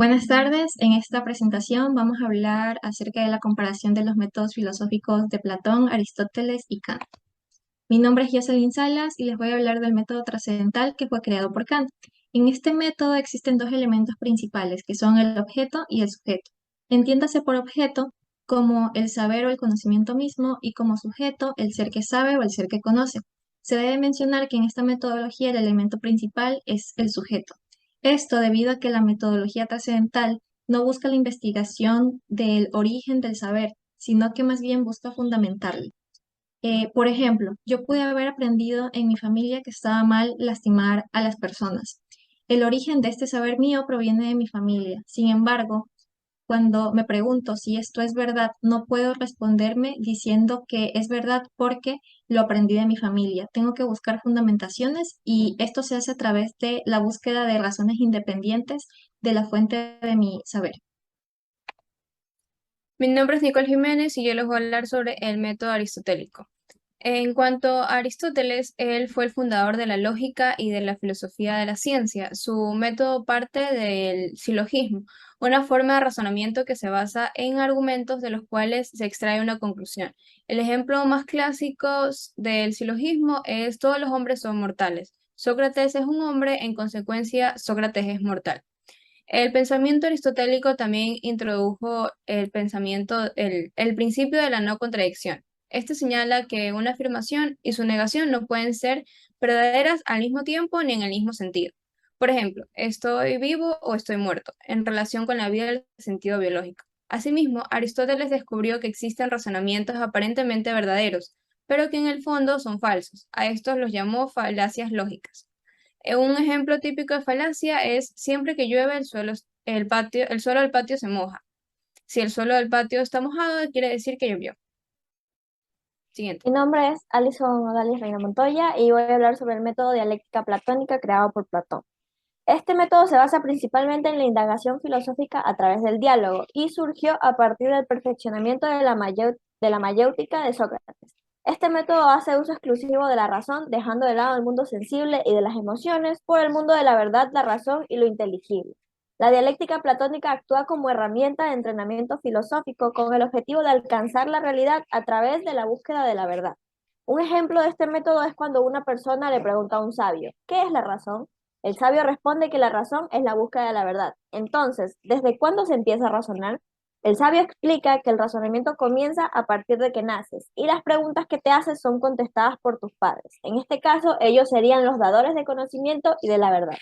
Buenas tardes. En esta presentación vamos a hablar acerca de la comparación de los métodos filosóficos de Platón, Aristóteles y Kant. Mi nombre es Jocelyn Salas y les voy a hablar del método trascendental que fue creado por Kant. En este método existen dos elementos principales, que son el objeto y el sujeto. Entiéndase por objeto como el saber o el conocimiento mismo y como sujeto el ser que sabe o el ser que conoce. Se debe mencionar que en esta metodología el elemento principal es el sujeto. Esto debido a que la metodología trascendental no busca la investigación del origen del saber, sino que más bien busca fundamentarlo. Por ejemplo, yo pude haber aprendido en mi familia que estaba mal lastimar a las personas. El origen de este saber mío proviene de mi familia. Sin embargo, cuando me pregunto si esto es verdad, no puedo responderme diciendo que es verdad porque lo aprendí de mi familia. Tengo que buscar fundamentaciones y esto se hace a través de la búsqueda de razones independientes de la fuente de mi saber. Mi nombre es Nicole Jiménez y yo les voy a hablar sobre el método aristotélico. En cuanto a Aristóteles, él fue el fundador de la lógica y de la filosofía de la ciencia. Su método parte del silogismo, una forma de razonamiento que se basa en argumentos de los cuales se extrae una conclusión. El ejemplo más clásico del silogismo es todos los hombres son mortales. Sócrates es un hombre, en consecuencia, Sócrates es mortal. El pensamiento aristotélico también introdujo el principio de la no contradicción. Este señala que una afirmación y su negación no pueden ser verdaderas al mismo tiempo ni en el mismo sentido. Por ejemplo, estoy vivo o estoy muerto, en relación con la vida del sentido biológico. Asimismo, Aristóteles descubrió que existen razonamientos aparentemente verdaderos, pero que en el fondo son falsos. A estos los llamó falacias lógicas. Un ejemplo típico de falacia es siempre que llueve el suelo del patio se moja. Si el suelo del patio está mojado, quiere decir que llovió. Siguiente. Mi nombre es Alison Odalis Reina Montoya y voy a hablar sobre el método dialéctica platónica creado por Platón. Este método se basa principalmente en la indagación filosófica a través del diálogo y surgió a partir del perfeccionamiento de la mayéutica de Sócrates. Este método hace uso exclusivo de la razón, dejando de lado el mundo sensible y de las emociones por el mundo de la verdad, la razón y lo inteligible. La dialéctica platónica actúa como herramienta de entrenamiento filosófico con el objetivo de alcanzar la realidad a través de la búsqueda de la verdad. Un ejemplo de este método es cuando una persona le pregunta a un sabio, ¿qué es la razón? El sabio responde que la razón es la búsqueda de la verdad. Entonces, ¿desde cuándo se empieza a razonar? El sabio explica que el razonamiento comienza a partir de que naces y las preguntas que te haces son contestadas por tus padres. En este caso, ellos serían los dadores de conocimiento y de la verdad.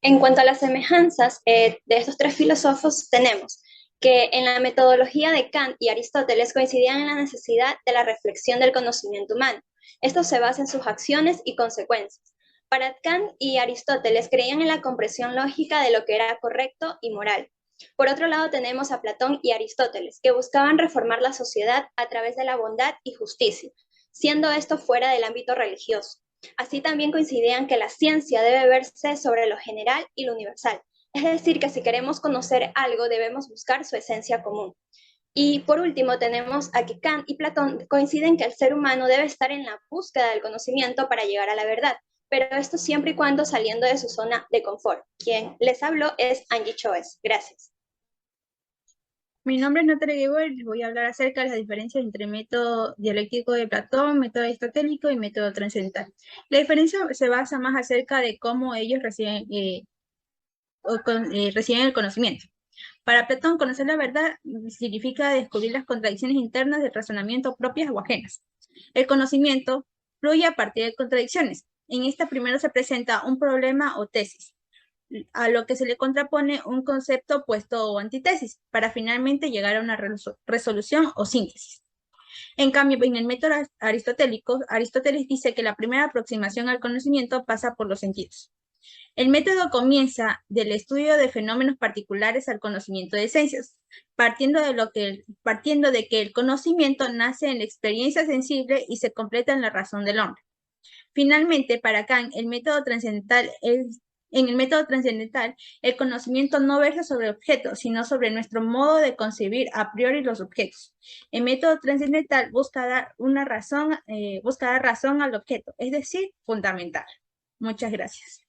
En cuanto a las semejanzas de estos tres filósofos, tenemos que en la metodología de Kant y Aristóteles coincidían en la necesidad de la reflexión del conocimiento humano. Esto se basa en sus acciones y consecuencias. Para Kant y Aristóteles creían en la comprensión lógica de lo que era correcto y moral. Por otro lado tenemos a Platón y Aristóteles, que buscaban reformar la sociedad a través de la bondad y justicia, siendo esto fuera del ámbito religioso. Así también coincidían que la ciencia debe verse sobre lo general y lo universal, es decir, que si queremos conocer algo debemos buscar su esencia común. Y por último tenemos a que Kant y Platón coinciden que el ser humano debe estar en la búsqueda del conocimiento para llegar a la verdad, pero esto siempre y cuando saliendo de su zona de confort. Quien les habló es Angie Choes. Gracias. Mi nombre es Natalia Guibor y les voy a hablar acerca de las diferencias entre método dialéctico de Platón, método aristotélico y método trascendental. La diferencia se basa más acerca de cómo ellos reciben el conocimiento. Para Platón, conocer la verdad significa descubrir las contradicciones internas del razonamiento propias o ajenas. El conocimiento fluye a partir de contradicciones. En esta primero se presenta un problema o tesis, a lo que se le contrapone un concepto opuesto o antítesis, para finalmente llegar a una resolución o síntesis. En cambio, en el método aristotélico, Aristóteles dice que la primera aproximación al conocimiento pasa por los sentidos. El método comienza del estudio de fenómenos particulares al conocimiento de esencias, partiendo de que el conocimiento nace en la experiencia sensible y se completa en la razón del hombre. Finalmente, para Kant, en el método trascendental, el conocimiento no versa sobre objetos, sino sobre nuestro modo de concebir a priori los objetos. El método trascendental busca dar razón al objeto, es decir, fundamental. Muchas gracias.